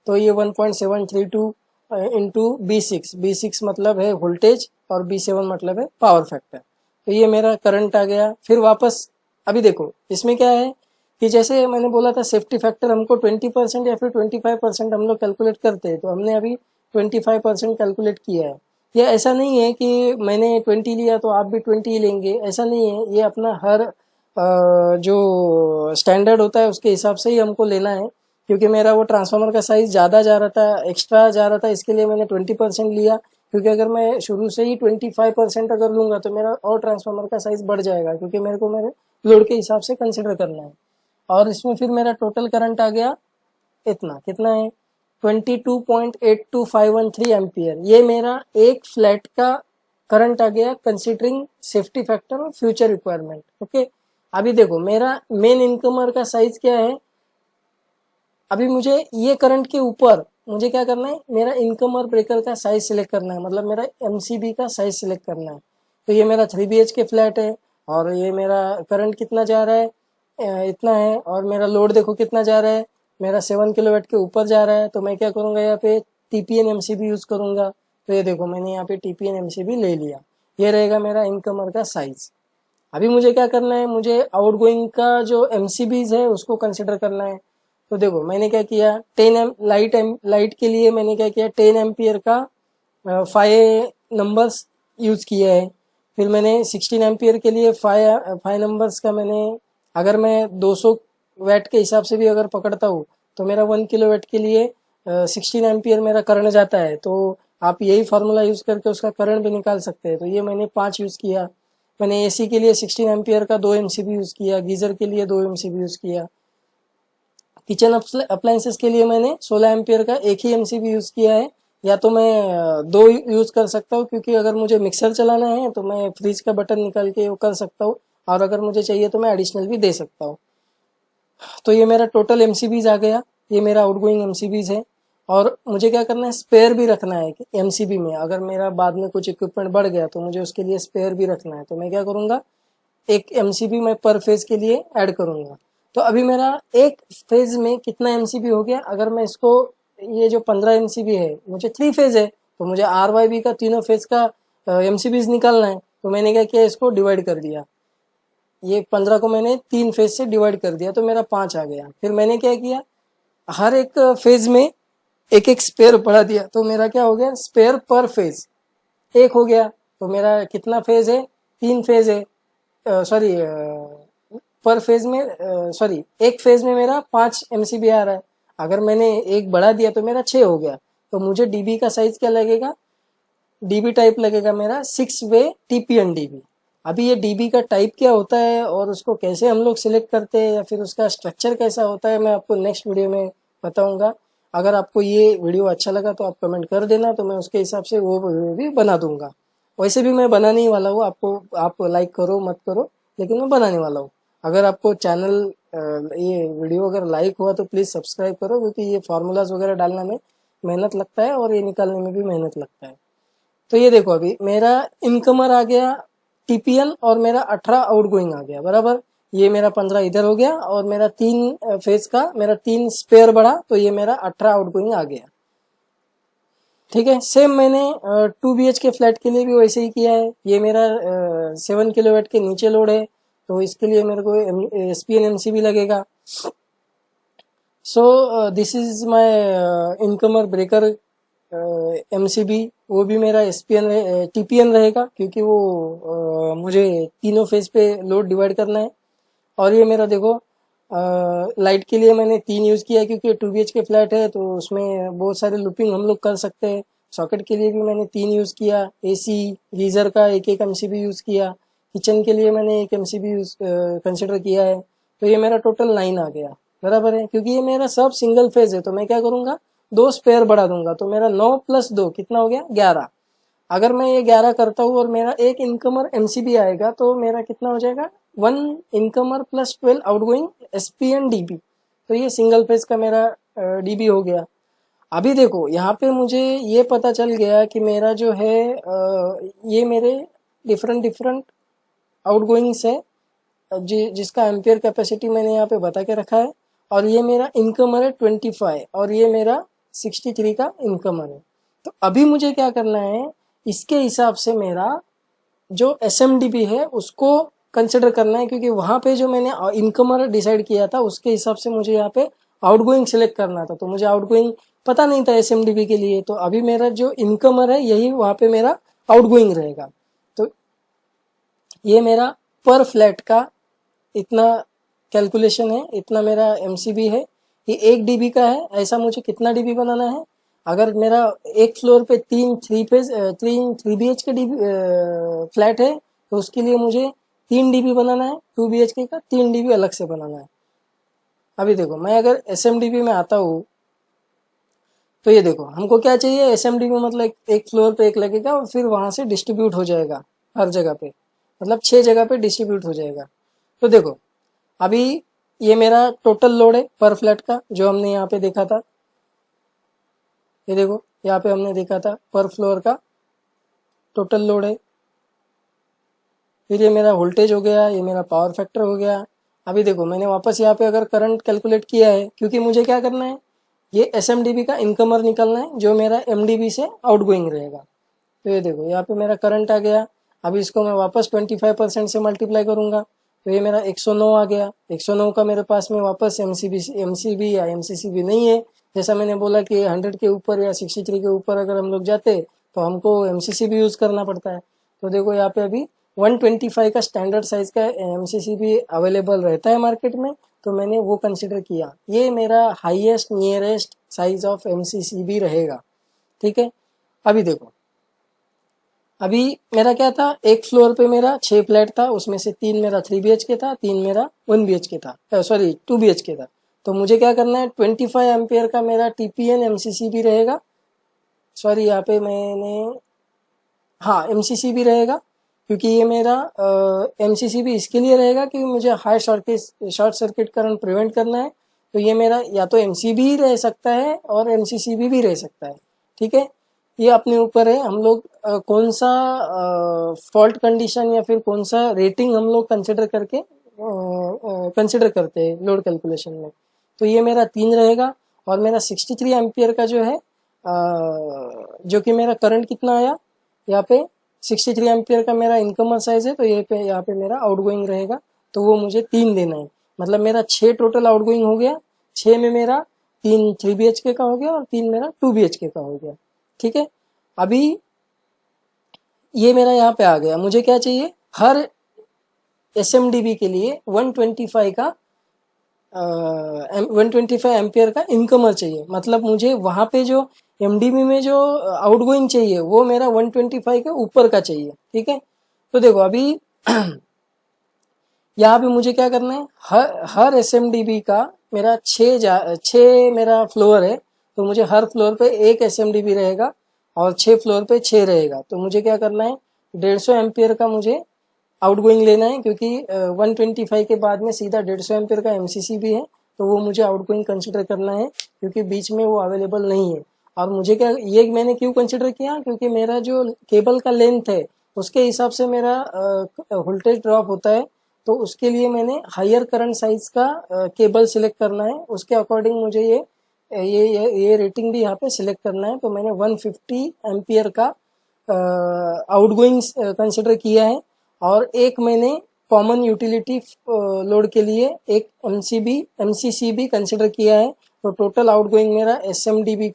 तो ये 1.732 इंटू B6 मतलब है वोल्टेज, और B7 मतलब है पावर फैक्टर। तो ये मेरा करंट आ गया। फिर वापस अभी देखो इसमें क्या है कि जैसे मैंने बोला था सेफ्टी फैक्टर हमको 20% या फिर 25% हम लोग कैलकुलेट करते हैं। तो हमने अभी 25% कैलकुलेट किया है। ये ऐसा नहीं है कि मैंने 20 लिया तो आप भी 20 लेंगे, ऐसा नहीं है। ये अपना हर जो स्टैंडर्ड होता है उसके हिसाब से ही हमको लेना है। क्योंकि मेरा वो ट्रांसफार्मर का साइज ज़्यादा जा रहा था, एक्स्ट्रा जा रहा था, इसके लिए मैंने 20% लिया। क्योंकि अगर मैं शुरू से ही 25% अगर लूँगा तो मेरा और ट्रांसफार्मर का साइज बढ़ जाएगा, क्योंकि मेरे को मेरे लोड के हिसाब से कंसिडर करना है। और इसमें फिर मेरा टोटल करंट आ गया इतना, कितना है 22.82513 एम्पियर। ये मेरा एक फ्लैट का करंट आ गया कंसिडरिंग सेफ्टी फैक्टर और फ्यूचर रिक्वायरमेंट, ओके। अभी देखो मेरा मेन इनकमर का साइज क्या है। अभी मुझे ये करंट के ऊपर मुझे क्या करना है, मेरा इनकमर ब्रेकर का साइज सिलेक्ट करना है, मतलब मेरा एमसीबी का साइज सिलेक्ट करना है। तो ये मेरा 3 BHK फ्लैट है, और ये मेरा करंट कितना जा रहा है, इतना है। और मेरा लोड देखो कितना जा रहा है, मेरा 7 किलोवाट के ऊपर जा रहा है। तो मैं क्या करूंगा, यहाँ पे टीपीएन एमसीबी यूज करूंगा। तो ये देखो मैंने यहाँ पे टीपीएन एमसीबी ले लिया। ये रहेगा मेरा इनकमर का साइज। अभी मुझे क्या करना है, मुझे आउटगोइंग का जो एमसीबीज है उसको कंसिडर करना है। तो देखो मैंने क्या किया, 10 लाइट के लिए मैंने क्या किया, 10 एम्पियर का 5 नंबर्स यूज किया है। फिर मैंने 16 एम्पियर के लिए 5 नंबर्स का मैंने, अगर मैं 200 वाट के हिसाब से भी अगर पकड़ता हूँ तो मेरा 1 किलोवाट के लिए 16 एम्पियर मेरा करंट जाता है। तो आप यही फार्मूला यूज करके उसका करंट भी निकाल सकते हैं। तो ये मैंने 5 यूज किया। मैंने एसी के लिए 16 एम्पियर का 2 एमसीबी यूज किया, गीजर के लिए 2 एमसीबी यूज किया, किचन अप्लायंसेस के लिए मैंने 16 एम्पियर का एक ही एमसीबी यूज किया है। या तो मैं 2 यूज कर सकता हूँ, क्योंकि अगर मुझे मिक्सर चलाना है तो मैं फ्रिज का बटन निकाल के वो कर सकता हूँ, और अगर मुझे चाहिए तो मैं एडिशनल भी दे सकता हूँ। तो ये मेरा टोटल एमसीबीज आ गया, ये मेरा आउटगोइंग एमसीबीज है। और मुझे क्या करना है, स्पेयर भी रखना है कि एमसीबी में अगर मेरा बाद में कुछ इक्विपमेंट बढ़ गया तो मुझे उसके लिए स्पेयर भी रखना है। तो मैं क्या करूंगा, एक एमसीबी मैं पर फेज के लिए ऐड करूंगा। तो अभी मेरा एक फेज में कितना एमसीबी हो गया, अगर मैं इसको, ये जो 15 एमसीबी है, मुझे 3 फेज है तो मुझे आरवाईबी का तीनों फेज का एमसीबीज निकालना है। तो मैंने क्या किया, इसको डिवाइड कर दिया। ये 15 को मैंने 3 फेज से डिवाइड कर दिया तो मेरा 5 आ गया। फिर मैंने क्या किया, हर एक फेज में एक एक स्पेयर बढ़ा दिया तो मेरा क्या हो गया, स्पेयर पर फेज 1 हो गया। तो मेरा कितना फेज है, 3 फेज है, सॉरी पर फेज में सॉरी एक फेज में मेरा 5 एमसीबी आ रहा है। अगर मैंने एक बढ़ा दिया तो मेरा 6 हो गया। तो मुझे डीबी का साइज क्या लगेगा, डीबी टाइप लगेगा मेरा 6 वे टीपीएन डीबी। अभी ये डीबी का टाइप क्या होता है और उसको कैसे हम लोग सिलेक्ट करते हैं या फिर उसका स्ट्रक्चर कैसा होता है, मैं आपको नेक्स्ट वीडियो में बताऊंगा। अगर आपको ये वीडियो अच्छा लगा तो आप कमेंट कर देना, तो मैं उसके हिसाब से वो वीडियो भी बना दूंगा। वैसे भी मैं बनाने ही वाला हूँ, आपको आप लाइक करो मत करो, लेकिन मैं बनाने वाला हूँ। अगर आपको चैनल ये वीडियो अगर लाइक हुआ तो प्लीज़ सब्सक्राइब करो, क्योंकि ये फार्मूलाज वगैरह डालना में मेहनत लगता है और ये निकालने में भी मेहनत लगता है। तो ये देखो अभी मेरा इनकमर आ गया टीपीएन और मेरा 18 आउटगोइंग आ गया बराबर। ये मेरा 15 इधर हो गया और मेरा 3 फेज का मेरा 3 स्पेयर बढ़ा तो ये मेरा 18 आउटगोइंग आ गया। ठीक है, सेम मैंने 2 BHK फ्लैट के लिए भी वैसे ही किया है। ये मेरा 7 किलोवाट के नीचे लोड है तो इसके लिए मेरे को SPN MCB लगेगा। So this is my incomer breaker MCB, वो भी मेरा SPN TPN रहेगा क्योंकि वो मुझे तीनों फेज पे लोड डिवाइड करना है। और ये मेरा देखो लाइट के लिए मैंने 3 यूज़ किया क्योंकि 2 BHK फ्लैट है तो उसमें बहुत सारे लूपिंग हम लोग कर सकते हैं। सॉकेट के लिए भी मैंने 3 यूज़ किया, AC गीज़र का एक एक MCB यूज़ किया, किचन के लिए मैंने एक MCB यूज़ कंसिडर किया है। तो ये मेरा टोटल 9 आ गया बराबर है। क्योंकि ये मेरा सब सिंगल फेज है तो मैं क्या करूँगा, 2 स्पेयर बढ़ा दूंगा तो मेरा 9 + 2 कितना हो गया, 11। अगर मैं ये 11 करता हूँ और मेरा एक इनकमर MCB आएगा तो मेरा कितना हो जाएगा, 1 इनकमर + 12 आउटगोइंग SPN DB। तो ये सिंगल फेज का मेरा DB हो गया। अभी देखो यहाँ पे मुझे ये पता चल गया कि मेरा जो है ये मेरे डिफरेंट डिफरेंट आउटगोइंग्स है जिसका एम्पियर कैपेसिटी मैंने यहाँ पे बता के रखा है। और ये मेरा इनकमर है 25 और ये मेरा 63 का इनकमर है। तो अभी मुझे क्या करना है, इसके हिसाब से मेरा जो SMDB है उसको कंसिडर करना है, क्योंकि वहाँ पे जो मैंने इनकमर डिसाइड किया था उसके हिसाब से मुझे यहाँ पे आउटगोइंग सिलेक्ट करना था। तो मुझे आउटगोइंग पता नहीं था SMDB के लिए, तो अभी मेरा जो इनकमर है यही वहाँ पे मेरा आउटगोइंग रहेगा। तो ये मेरा पर फ्लैट का इतना कैलकुलेशन है, इतना मेरा MCB है। ये 1 DB का है, ऐसा मुझे कितना DB बनाना है। अगर मेरा एक फ्लोर पे 3 BHK DB फ्लैट है तो उसके लिए मुझे 3 DB बनाना है, 2 BHK का 3 DB अलग से बनाना है। अभी देखो मैं अगर SMDB में आता हूँ तो ये देखो हमको क्या चाहिए, SMDB मतलब एक फ्लोर पे एक लगेगा और फिर वहां से डिस्ट्रीब्यूट हो जाएगा हर जगह पे, मतलब 6 जगह पे डिस्ट्रीब्यूट हो जाएगा। तो देखो अभी ये मेरा टोटल लोड है पर फ्लैट का जो हमने यहाँ पे देखा था। ये देखो यहाँ पे हमने देखा था पर फ्लोर का टोटल लोड है। फिर ये मेरा वोल्टेज हो गया, ये मेरा पावर फैक्टर हो गया। अभी देखो मैंने वापस यहाँ पे अगर करंट कैलकुलेट किया है, क्योंकि मुझे क्या करना है, ये SMDB का इनकमर निकालना है जो मेरा MDB से आउटगोइंग रहेगा। तो ये देखो यहाँ पे मेरा करंट आ गया। अभी इसको मैं वापस 25% से मल्टीप्लाई करूंगा तो ये मेरा 109 आ गया। 109 का मेरे पास में वापस MCB या MCCB नहीं है। जैसा मैंने बोला कि 100 के ऊपर या 63 के ऊपर अगर हम लोग जाते तो हमको MCCB यूज़ करना पड़ता है। तो देखो यहाँ पे अभी 125 का स्टैंडर्ड साइज का MCCB अवेलेबल रहता है मार्केट में, तो मैंने वो कंसिडर किया। ये मेरा highest nearest size of MCCB रहेगा। ठीक है, अभी देखो अभी मेरा क्या था, एक फ्लोर पे मेरा 6 फ्लैट था, उसमें से 3 मेरा 3 BHK था, 3 मेरा 1 BHK था, सॉरी 2 BHK था। तो मुझे क्या करना है, 25 एम्पियर का मेरा TPN MCCB रहेगा। सॉरी यहाँ पे मैंने हाँ MCCB रहेगा, क्योंकि ये मेरा MCCB इसके लिए रहेगा कि मुझे high short circuit current prevent करना है। तो ये मेरा या तो MCB ही रह सकता है और MCCB भी रह सकता है। ठीक है, ये अपने ऊपर है, हम लोग कौन सा फॉल्ट कंडीशन या फिर कौन सा रेटिंग हम लोग कंसिडर करते हैं लोड कैलकुलेशन में। तो ये मेरा 3 रहेगा और मेरा 63 एम्पियर का जो है जो कि मेरा करंट कितना आया यहाँ पे 63 एम्पियर का मेरा इनकमर साइज है, तो ये पे यहाँ पे मेरा आउटगोइंग रहेगा। तो वो मुझे 3 देना है। मतलब मेरा 6 टोटल आउटगोइंग हो गया, 6 में मेरा 3 3 BHK का हो गया और 3 मेरा 2 BHK का हो गया। ठीक है, अभी ये मेरा यहाँ पे आ गया। मुझे क्या चाहिए, हर SMDB के लिए 125 का 125 एम्पियर का इनकमर चाहिए। मतलब मुझे वहां पे जो MDB में जो आउटगोइंग चाहिए वो मेरा 125 के ऊपर का चाहिए। ठीक है, तो देखो अभी यहाँ पे मुझे क्या करना है, हर SMDB का मेरा 6 मेरा फ्लोर है, तो मुझे हर फ्लोर पे एक SMDB रहेगा और 6 फ्लोर पे 6 रहेगा। तो मुझे क्या करना है, 150 एम्पियर का मुझे आउटगोइंग लेना है, क्योंकि 125 के बाद में सीधा 150 एम्पियर का MCC भी है, तो वो मुझे आउटगोइंग कंसिडर करना है, क्योंकि बीच में वो अवेलेबल नहीं है। और मुझे क्या, ये मैंने क्यों कंसिडर किया, क्योंकि मेरा जो केबल का लेंथ है उसके हिसाब से मेरा वोल्टेज ड्रॉप होता है, तो उसके लिए मैंने हायर करंट साइज का केबल सिलेक्ट करना है। उसके अकॉर्डिंग मुझे ये रेटिंग भी यहाँ पे सिलेक्ट करना है। तो मैंने 150 एम्पियर का आउटगोइंग कंसिडर किया है, और एक मैंने कॉमन यूटिलिटी लोड के लिए एक MCC भी कंसिडर किया है। तो टोटल आउटगोइंग मेरा MDB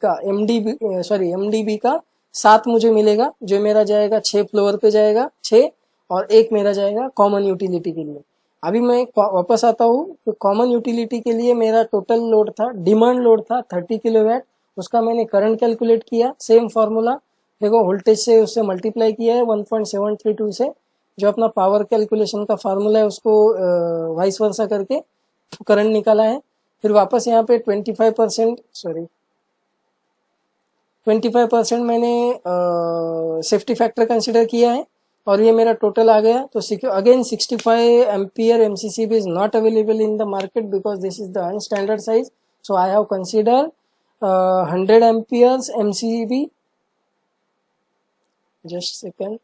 का 7 मुझे मिलेगा, जो मेरा जाएगा 6 फ्लोर पे जाएगा 6, और एक मेरा जाएगा कॉमन यूटिलिटी के लिए। अभी मैं वापस आता हूँ, तो कॉमन यूटिलिटी के लिए मेरा टोटल लोड था, डिमांड लोड था 30 किलोवाट। उसका मैंने करंट कैलकुलेट किया, सेम फार्मूला देखो, वोल्टेज से उससे मल्टीप्लाई किया है 1.732 से, जो अपना पावर कैलकुलेशन का फार्मूला है उसको वाइस वर्सा करके करंट निकाला है। फिर वापस यहाँ पे 25% मैंने सेफ्टी फैक्टर कंसिडर किया है, और ये मेरा टोटल आ गया। तो again 65 ampere MCCB is not available in the market because this is the unstandard size, so I have consider 100 amperes MCCB। Just second,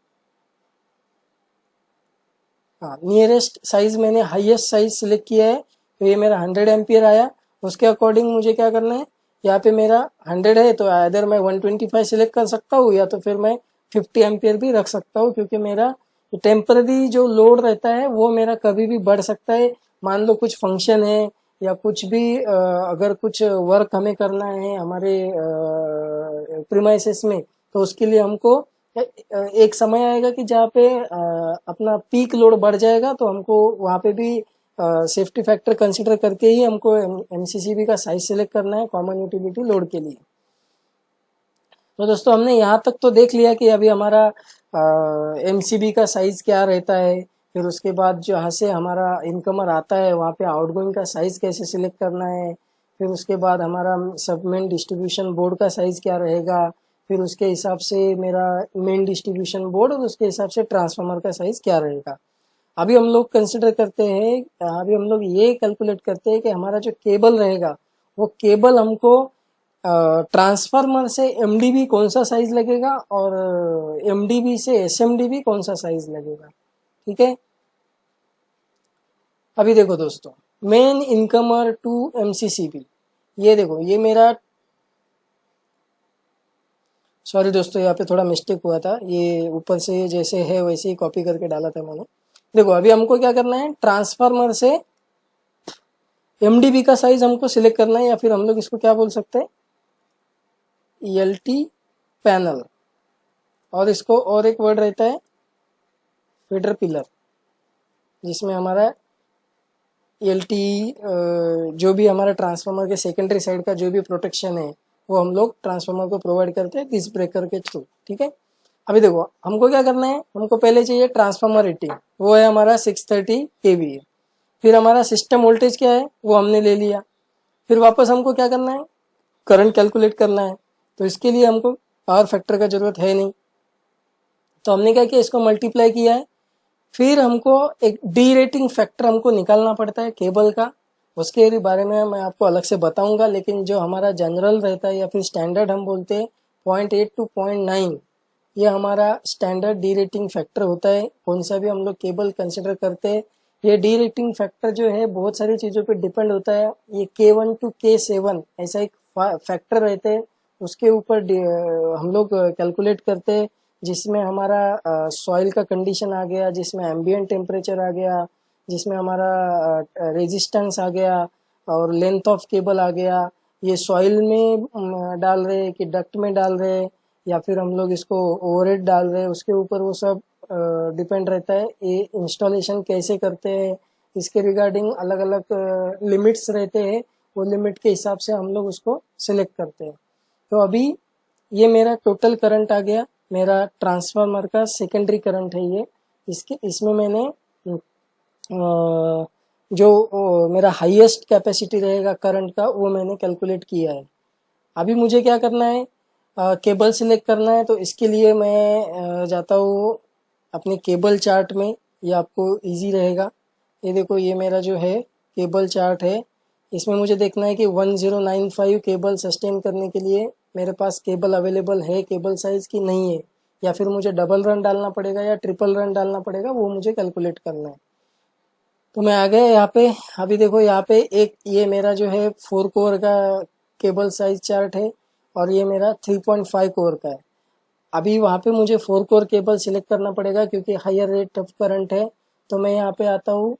हाँ, नियरेस्ट साइज मैंने हाईएस्ट साइज सिलेक्ट किया है, तो ये मेरा 100 एम्पियर आया। उसके अकॉर्डिंग मुझे क्या करना है, यहाँ पे मेरा 100 है, तो इधर मैं 125 सिलेक्ट कर सकता हूँ, या तो फिर मैं 50 एम्पियर भी रख सकता हूँ, क्योंकि मेरा टेम्पररी जो लोड रहता है वो मेरा कभी भी बढ़ सकता है। मान लो कुछ फंक्शन है या कुछ भी अगर कुछ वर्क हमें करना है हमारे प्रीमाइसेस में, तो उसके लिए हमको एक समय आएगा कि जहाँ पे अपना पीक लोड बढ़ जाएगा, तो हमको वहाँ पे भी सेफ्टी फैक्टर कंसिडर करके ही हमको MCCB का साइज सिलेक्ट करना है कॉमन यूटिलिटी लोड के लिए। तो दोस्तों हमने यहाँ तक तो देख लिया कि अभी हमारा MCB का साइज क्या रहता है, फिर उसके बाद जहाँ से हमारा इनकमर आता है वहाँ पे आउटगोइंग का साइज कैसे सिलेक्ट करना है, फिर उसके बाद हमारा सबमेन डिस्ट्रीब्यूशन बोर्ड का साइज क्या रहेगा, फिर उसके हिसाब से मेरा मेन डिस्ट्रीब्यूशन बोर्ड, और उसके हिसाब से ट्रांसफार्मर का साइज क्या रहेगा। अभी हम लोग कंसिडर करते हैं, अभी हम लोग ये कैलकुलेट करते हैं कि हमारा जो केबल रहेगा वो केबल हमको ट्रांसफार्मर से MDB कौन सा साइज लगेगा, और MDB से SMDB कौन सा साइज लगेगा। ठीक है, अभी देखो दोस्तों, मेन इनकमर टू MCCB, ये देखो, ये मेरा, सॉरी दोस्तों यहाँ पे थोड़ा मिस्टेक हुआ था, ये ऊपर से जैसे है वैसे ही कॉपी करके डाला था मैंने। देखो अभी हमको क्या करना है, ट्रांसफार्मर से MDB का साइज हमको सिलेक्ट करना है, या फिर हम लोग इसको क्या बोल सकते हैं, ELT पैनल, और इसको और एक वर्ड रहता है फीडर पिलर, जिसमें हमारा ELT जो भी हमारा ट्रांसफार्मर के सेकेंडरी साइड का जो भी प्रोटेक्शन है वो हम लोग ट्रांसफार्मर को प्रोवाइड करते हैं दिस ब्रेकर के थ्रू। ठीक है, अभी देखो हमको क्या करना है, हमको पहले चाहिए ट्रांसफार्मर रेटिंग, वो है हमारा 630 kVA। फिर हमारा सिस्टम वोल्टेज क्या है वो हमने ले लिया। फिर वापस हमको क्या करना है, करंट कैलकुलेट करना है। तो इसके लिए हमको पावर फैक्टर का जरूरत है नहीं, तो हमने क्या किया, इसको मल्टीप्लाई किया है। फिर हमको एक डी रेटिंग फैक्टर हमको निकालना पड़ता है केबल का, उसके बारे में मैं आपको अलग से बताऊंगा। लेकिन जो हमारा जनरल रहता है या फिर स्टैंडर्ड हम बोलते हैं 0.8 to 0.9, ये हमारा स्टैंडर्ड डी रेटिंग फैक्टर होता है। कौन सा भी हम लोग केबल कंसिडर करते हैं, ये डी रेटिंग फैक्टर जो है बहुत सारी चीज़ों पे डिपेंड होता है। ये K1 to K7 ऐसा एक फैक्टर रहते हैं, उसके ऊपर हम लोग कैलकुलेट करते हैं, जिसमें हमारा सॉइल का कंडीशन आ गया, जिसमें एम्बिएंट टेम्परेचर आ गया, जिसमें हमारा रेजिस्टेंस आ गया और लेंथ ऑफ केबल आ गया। ये सॉइल में डाल रहे कि डक्ट में डाल रहे या फिर हम लोग इसको ओवरहेड डाल रहे, उसके ऊपर वो सब डिपेंड रहता है। ये इंस्टॉलेशन कैसे करते हैं इसके रिगार्डिंग अलग अलग लिमिट्स रहते हैं, वो लिमिट के हिसाब से हम लोग उसको सिलेक्ट करते हैं। तो अभी ये मेरा टोटल करंट आ गया, मेरा ट्रांसफार्मर का सेकेंडरी करंट है ये। इसमें मैंने जो मेरा हाईएस्ट कैपेसिटी रहेगा करंट का वो मैंने कैलकुलेट किया है। अभी मुझे क्या करना है, केबल सिलेक्ट करना है। तो इसके लिए मैं जाता हूँ अपने केबल चार्ट में, ये आपको इजी रहेगा। ये देखो, ये मेरा जो है केबल चार्ट है। इसमें मुझे देखना है कि 1095 केबल सस्टेन करने के लिए मेरे पास केबल अवेलेबल है केबल साइज की नहीं है, या फिर मुझे डबल रन डालना पड़ेगा या ट्रिपल रन डालना पड़ेगा, वो मुझे कैलकुलेट करना है। तो मैं आ गया यहाँ पे। अभी देखो यहाँ पे एक ये मेरा जो है 4 कोर का केबल साइज चार्ट है और ये मेरा 3.5 कोर का है। अभी वहाँ पे मुझे 4 कोर केबल सिलेक्ट करना पड़ेगा क्योंकि हायर रेट ऑफ करंट है। तो मैं यहाँ पे आता हूँ,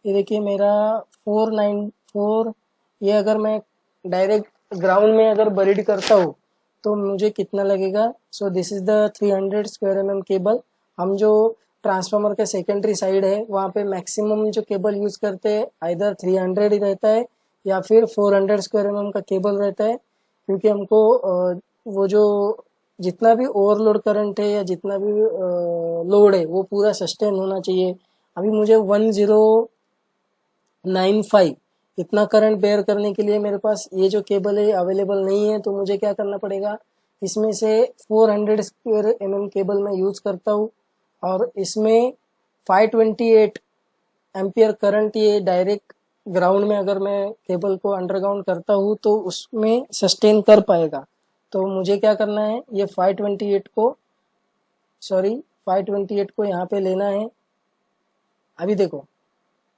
ये देखिए मेरा 494। ये अगर मैं डायरेक्ट ग्राउंड में अगर बरीड करता हूँ तो मुझे कितना लगेगा। So this is the 300 square mm cable. हम जो ट्रांसफार्मर के सेकेंडरी साइड है वहाँ पे मैक्सिमम जो केबल यूज करते हैं आइदर 300 ही रहता है या फिर 400 स्क्वायर mm का केबल रहता है, क्योंकि हमको वो जो जितना भी ओवरलोड करंट है या जितना भी लोड है वो पूरा सस्टेन होना चाहिए। अभी मुझे 1095 इतना करंट बेयर करने के लिए मेरे पास ये जो केबल है अवेलेबल नहीं है। तो मुझे क्या करना पड़ेगा, इसमें से 400 स्क्वायर mm केबल मैं यूज करता हूँ और इसमें 528 एम्पियर करंट ये डायरेक्ट ग्राउंड में अगर मैं केबल को अंडरग्राउंड करता हूँ तो उसमें सस्टेन कर पाएगा। तो मुझे क्या करना है, ये 528 को यहाँ पे लेना है। अभी देखो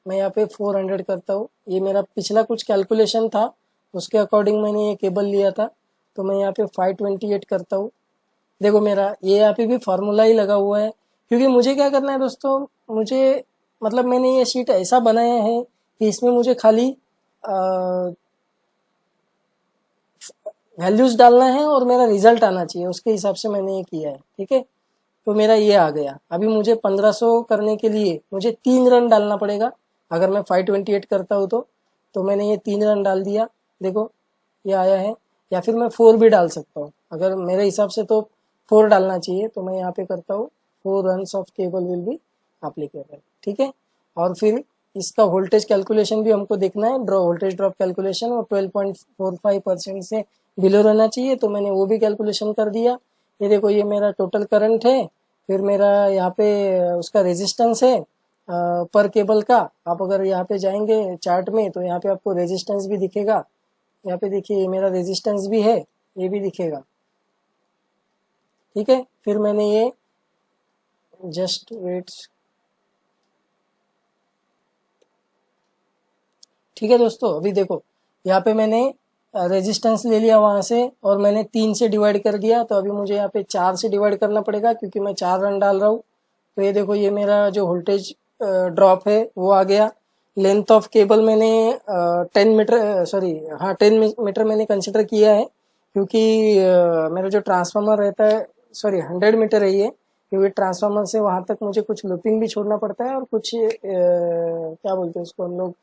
मैं यहाँ पे 400 करता हूँ, ये मेरा पिछला कुछ कैलकुलेशन था उसके अकॉर्डिंग मैंने ये केबल लिया था। तो मैं यहाँ पे 528 करता हूँ। देखो मेरा ये यहाँ पे भी फार्मूला ही लगा हुआ है, क्योंकि मुझे क्या करना है दोस्तों, मुझे मतलब मैंने ये शीट ऐसा बनाया है कि इसमें मुझे खाली वैल्यूज डालना है और मेरा रिजल्ट आना चाहिए, उसके हिसाब से मैंने ये किया है। ठीक है, तो मेरा ये आ गया। अभी मुझे 1500 करने के लिए मुझे 3 रन डालना पड़ेगा। अगर मैं 528 करता हूँ तो मैंने ये 3 रन डाल दिया, देखो ये आया है। या फिर मैं 4 भी डाल सकता हूँ, अगर मेरे हिसाब से तो 4 डालना चाहिए। तो मैं यहाँ पे करता हूँ 4 runs off cable will be applicable. ठीक है, और फिर इसका वोल्टेज कैलकुलेशन भी हमको देखना है, वोल्टेज ड्रॉप कैलकुलेशन, और 12.45% से बिलो रहना चाहिए। तो मैंने वो भी कैलकुलेशन कर दिया। ये देखो ये मेरा टोटल करंट है, फिर मेरा यहाँ पे उसका रेजिस्टेंस है पर केबल का। आप अगर यहाँ पे जाएंगे चार्ट में तो यहाँ पे आपको रेजिस्टेंस भी दिखेगा। यहाँ पे देखिए मेरा रेजिस्टेंस भी है, ये भी दिखेगा। ठीक है, फिर मैंने ये जस्ट वेट। ठीक है दोस्तों, अभी देखो यहाँ पे मैंने रेजिस्टेंस ले लिया वहां से और मैंने 3 से डिवाइड कर दिया। तो अभी मुझे यहाँ पे 4 से डिवाइड करना पड़ेगा क्योंकि मैं 4 रन डाल रहा हूँ। तो ये देखो ये मेरा जो वोल्टेज ड्रॉप है वो आ गया। लेंथ ऑफ केबल मैंने 10 मीटर, सॉरी हाँ 10 मीटर मैंने कंसिडर किया है, क्योंकि मेरा जो ट्रांसफार्मर रहता है, सॉरी 100 मीटर है ये, क्योंकि ट्रांसफार्मर से वहां तक मुझे कुछ लूपिंग भी छोड़ना पड़ता है और कुछ क्या बोलते हैं उसको हम लोग,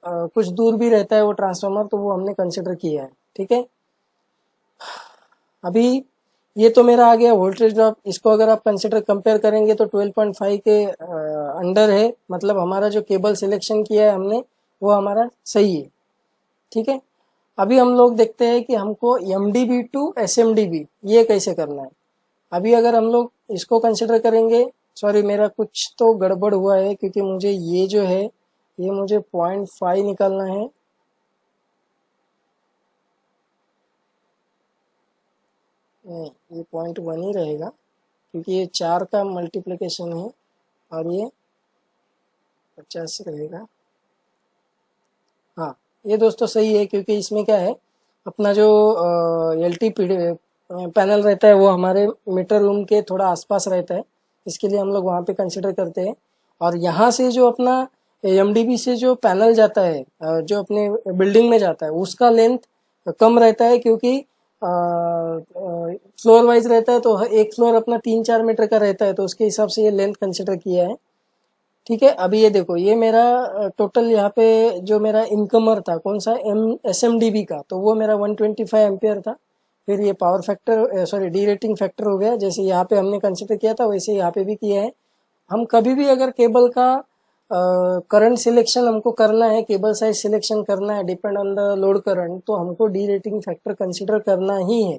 कुछ दूर भी रहता है वो ट्रांसफार्मर, तो वो हमने कंसिडर किया है। ठीक है, अभी ये तो मेरा आ गया वोल्टेज ड्रॉप। इसको अगर आप कंसिडर कंपेयर करेंगे तो 12.5 के अंडर है, मतलब हमारा जो केबल सिलेक्शन किया है हमने वो हमारा सही है। ठीक है, अभी हम लोग देखते हैं कि हमको MDB टू SMDB ये कैसे करना है। अभी अगर हम लोग इसको कंसिडर करेंगे, सॉरी मेरा कुछ तो गड़बड़ हुआ है, क्योंकि मुझे ये जो है ये मुझे 0.5 निकालना है। नहीं, ये 0.1 ही रहेगा क्योंकि ये 4 का मल्टीप्लिकेशन है और ये 50 रहेगा। हाँ ये दोस्तों सही है, क्योंकि इसमें क्या है, अपना जो LT पैनल रहता है वो हमारे मीटर रूम के थोड़ा आसपास रहता है, इसके लिए हम लोग वहाँ पे कंसिडर करते हैं। और यहाँ से जो अपना एमडीबी से जो पैनल जाता है जो अपने बिल्डिंग में जाता है उसका लेंथ कम रहता है, क्योंकि फ्लोर वाइज रहता है तो एक फ्लोर अपना 3-4 मीटर का रहता है, तो उसके हिसाब से ये लेंथ कंसिडर किया है। ठीक है, अभी ये देखो, ये मेरा टोटल यहाँ पे जो मेरा इनकमर था कौन सा SMDB का, तो वो मेरा 125 एम्पियर था। फिर ये power factor sorry D rating factor हो गया, जैसे यहाँ पे हमने कंसिडर किया था वैसे यहाँ पे भी किया है। हम कभी भी अगर केबल का करंट सिलेक्शन हमको करना है, केबल साइज सिलेक्शन करना है depend on the load current, तो हमको डी रेटिंग फैक्टर कंसिडर करना ही है।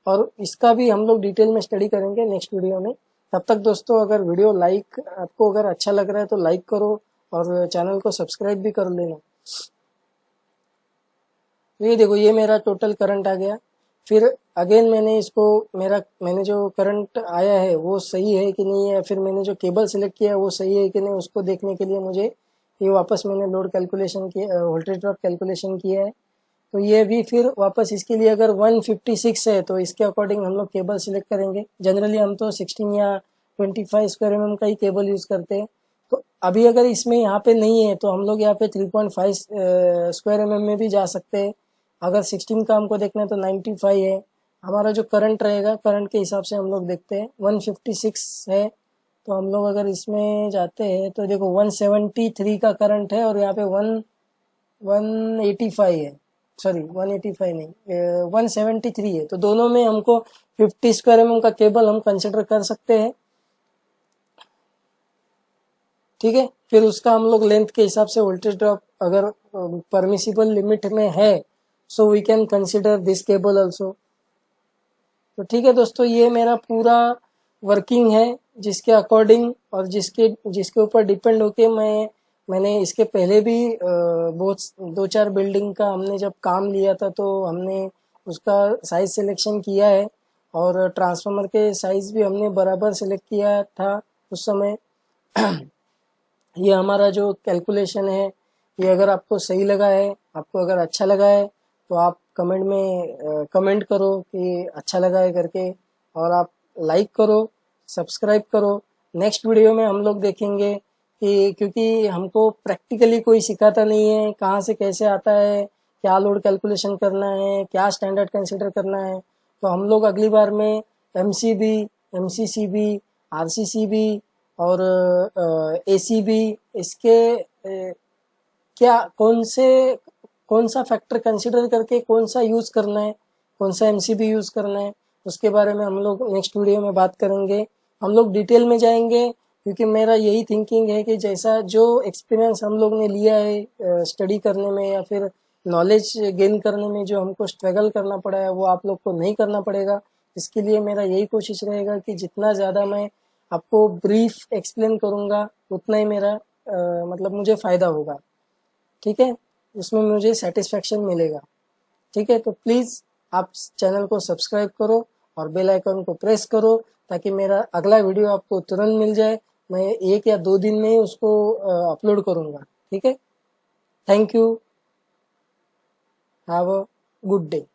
और इसका भी हम लोग डिटेल में स्टडी करेंगे नेक्स्ट वीडियो में। तब तक दोस्तों, अगर वीडियो आपको अगर अच्छा लग रहा है तो लाइक करो और चैनल को सब्सक्राइब भी कर लेना। ये देखो, ये मेरा टोटल करंट आ गया। फिर अगेन मैंने इसको मैंने जो करंट आया है वो सही है कि नहीं है, फिर मैंने जो केबल सिलेक्ट किया है वो सही है कि नहीं, उसको देखने के लिए मुझे ये वापस मैंने लोड कैलकुलेशन किया, वोल्टेज ड्रॉप कैलकुलेशन किया है। तो ये भी फिर वापस इसके लिए अगर 156 है तो इसके अकॉर्डिंग हम लोग केबल सिलेक्ट करेंगे। जनरली हम तो 16 या 25 स्क्वायर mm का ही केबल यूज़ करते हैं। तो अभी अगर इसमें यहाँ पे नहीं है तो हम लोग यहाँ पे 3.5 स्क्वायर mm में भी जा सकते हैं। अगर 16 का हमको देखना है तो 95 है। हमारा जो करंट रहेगा, करंट के हिसाब से हम लोग देखते हैं। 156 है तो हम लोग अगर इसमें जाते हैं तो देखो 173 का करंट है और यहाँ पे 185 है, सॉरी 185 नहीं 173 है। तो दोनों में हमको 50 स्क्वायर mm का केबल हम कंसिडर कर सकते हैं। ठीक है, फिर उसका हम लोग लेंथ के हिसाब से वोल्टेज ड्रॉप अगर परमिसिबल लिमिट में है, so we can consider this cable also. तो ठीक है दोस्तों, ये मेरा पूरा वर्किंग है जिसके अकॉर्डिंग और जिसके ऊपर डिपेंड होके मैंने इसके पहले भी बहुत 2-4 बिल्डिंग का हमने जब काम लिया था तो हमने उसका साइज सिलेक्शन किया है और ट्रांसफार्मर के साइज भी हमने बराबर सिलेक्ट किया था उस समय। ये हमारा जो कैलकुलेशन है, ये अगर आपको सही लगा है, आपको अगर अच्छा लगा है तो आप कमेंट में कमेंट करो कि अच्छा लगा है करके, और आप लाइक करो, सब्सक्राइब करो। नेक्स्ट वीडियो में हम लोग देखेंगे कि क्योंकि हमको प्रैक्टिकली कोई सिखाता नहीं है कहाँ से कैसे आता है, क्या लोड कैलकुलेशन करना है, क्या स्टैंडर्ड कंसिडर करना है, तो हम लोग अगली बार में MCB, MCCB, RCCB और ACB इसके क्या कौन सा फैक्टर कंसिडर करके कौन सा यूज़ करना है, कौन सा MCB यूज़ करना है, उसके बारे में हम लोग नेक्स्ट वीडियो में बात करेंगे। हम लोग डिटेल में जाएंगे क्योंकि मेरा यही थिंकिंग है कि जैसा जो एक्सपीरियंस हम लोग ने लिया है स्टडी करने में या फिर नॉलेज गेन करने में, जो हमको स्ट्रगल करना पड़ा है वो आप लोग को नहीं करना पड़ेगा। इसके लिए मेरा यही कोशिश रहेगा कि जितना ज़्यादा मैं आपको ब्रीफ एक्सप्लेन करूँगा उतना ही मेरा मतलब मुझे फ़ायदा होगा। ठीक है, उसमें मुझे सेटिस्फेक्शन मिलेगा। ठीक है, तो प्लीज़ आप चैनल को सब्सक्राइब करो और बेल आइकन को प्रेस करो ताकि मेरा अगला वीडियो आपको तुरंत मिल जाए। मैं 1 या 2 दिन में ही उसको अपलोड करूँगा। ठीक है, thank you, have a good day.